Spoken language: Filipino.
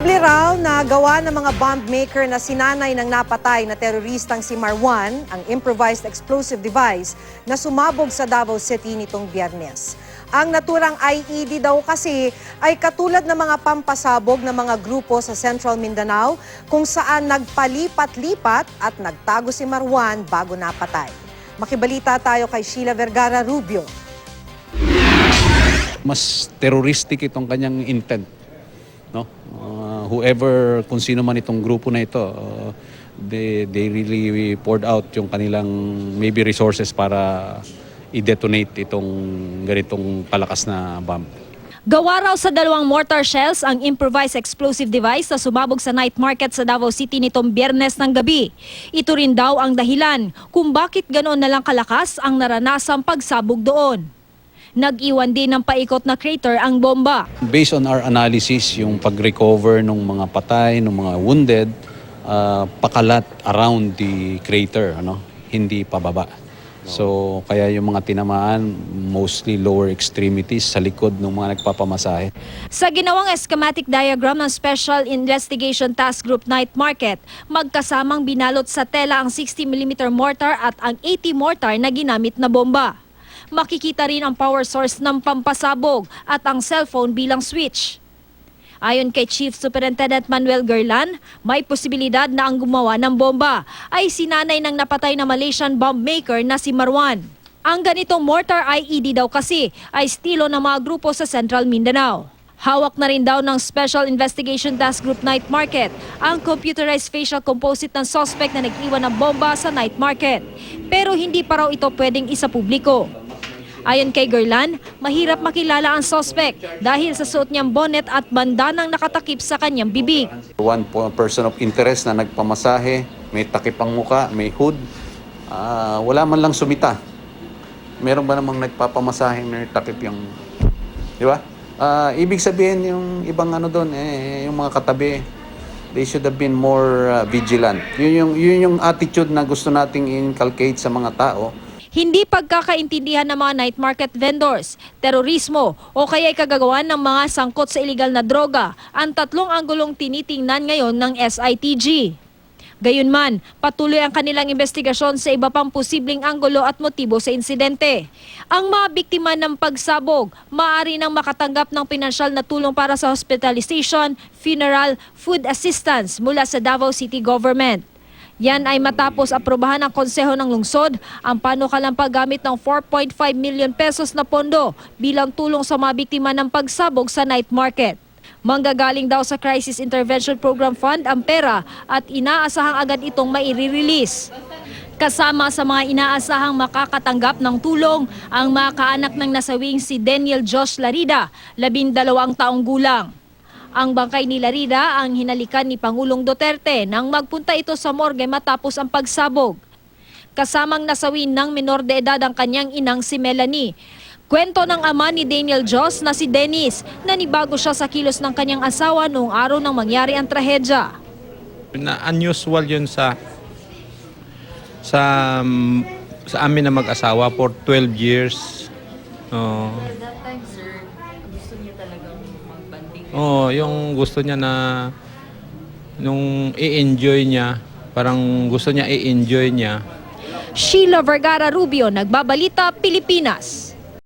Posible raw na gawa ng mga bomb maker na sinanay ng napatay na teroristang si Marwan ang improvised explosive device na sumabog sa Davao City nitong Biyernes. Ang naturang IED daw kasi ay katulad ng mga pampasabog ng mga grupo sa Central Mindanao kung saan nagpalipat-lipat at nagtago si Marwan bago napatay. Makibalita tayo kay Sheila Vergara Rubio. Mas terroristic itong kanyang intent, no? Whoever, kung sino man itong grupo na ito, they really poured out yung kanilang maybe resources para i-detonate itong ganitong palakas na bomb. Gawa raw sa 2 mortar shells ang improvised explosive device na sumabog sa night market sa Davao City nitong Biyernes ng gabi. Ito rin daw ang dahilan kung bakit ganoon na lang kalakas ang naranasang pagsabog doon. Nag-iwan din ng paikot na crater ang bomba. Based on our analysis, yung pag-recover ng mga patay, ng mga wounded, pakalat around the crater, hindi pababa. So kaya yung mga tinamaan, mostly lower extremities sa likod ng mga nagpapamasahe. Sa ginawang schematic diagram ng Special Investigation Task Group Night Market, magkasamang binalot sa tela ang 60mm mortar at ang 80 mortar na ginamit na bomba. Makikita rin ang power source ng pampasabog at ang cellphone bilang switch. Ayon kay Chief Superintendent Manuel Gerlan, may posibilidad na ang gumawa ng bomba ay sinanay ng napatay na Malaysian bomb maker na si Marwan. Ang ganitong mortar IED daw kasi ay estilo ng mga grupo sa Central Mindanao. Hawak na rin daw ng Special Investigation Task Group Night Market ang computerized facial composite ng suspect na nag-iwan ng bomba sa night market. Pero hindi pa raw ito pwedeng isapubliko. Ayon kay Gerlan, mahirap makilala ang suspect dahil sa suot niyang bonnet at bandanang nakatakip sa kanyang bibig. One person of interest na nagpamasahe, may takip ang muka, may hood, wala man lang sumita. Meron ba namang nagpapamasahe, may takip yung, di ba? Ibig sabihin yung ibang doon, yung mga katabi, they should have been more vigilant. Yun yung attitude na gusto nating inculcate sa mga tao. Hindi pagkakaintindihan ng mga night market vendors, terorismo o kaya'y kagagawan ng mga sangkot sa iligal na droga ang 3 anggulong tinitingnan ngayon ng SITG. Gayunman, patuloy ang kanilang investigasyon sa iba pang posibleng anggulo at motibo sa insidente. Ang mga biktima ng pagsabog, maaari nang makatanggap ng pinansyal na tulong para sa hospitalization, funeral, food assistance mula sa Davao City Government. Yan ay matapos aprobahan ng Konseho ng Lungsod ang panukalang paggamit ng 4.5 million pesos na pondo bilang tulong sa mga biktima ng pagsabog sa night market. Manggagaling daw sa Crisis Intervention Program Fund ang pera at inaasahang agad itong maire-release. Kasama sa mga inaasahang makakatanggap ng tulong ang mga kaanak ng nasawing si Daniel Josh Larida, 12 taong gulang. Ang bangkay ni Larida ang hinalikan ni Pangulong Duterte nang magpunta ito sa morgue matapos ang pagsabog. Kasamang nasawin ng menor de edad ang kanyang inang si Melanie. Kwento ng ama ni Daniel Joss na si Dennis, nanibago siya sa kilos ng kanyang asawa noong araw nang mangyari ang trahedya. Unusual yun sa amin na mag-asawa for 12 years. That time, sir, gusto niya talagang magbanding. Yung gusto niya na nung i-enjoy niya, parang gusto niya i-enjoy niya. Sheila Vergara Rubio, Nagbabalita, Pilipinas.